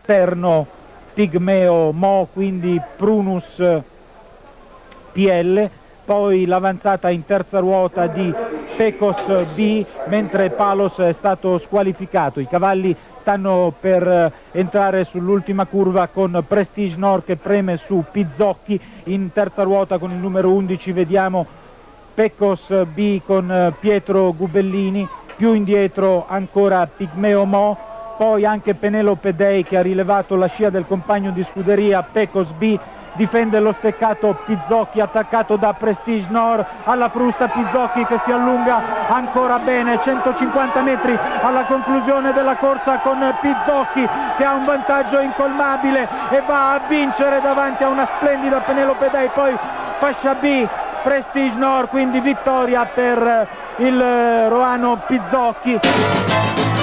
esterno Pigmeo Mo, quindi Prunus PL, poi l'avanzata in terza ruota di Pecos B, mentre Palos è stato squalificato. I cavalli stanno per entrare sull'ultima curva con Prestige Nord che preme su Pizzocchi. In terza ruota con il numero 11 vediamo Pecos B con Pietro Gubellini, più indietro ancora Pigmeo Mo, poi anche Penelope Dei che ha rilevato la scia del compagno di scuderia Pecos B. Difende lo steccato Pizzocchi, attaccato da Prestige Nord, alla frusta Pizzocchi che si allunga ancora bene, 150 metri alla conclusione della corsa con Pizzocchi che ha un vantaggio incolmabile e va a vincere davanti a una splendida Penelope Dei, poi fascia B, Prestige Nord, quindi vittoria per il Roano Pizzocchi.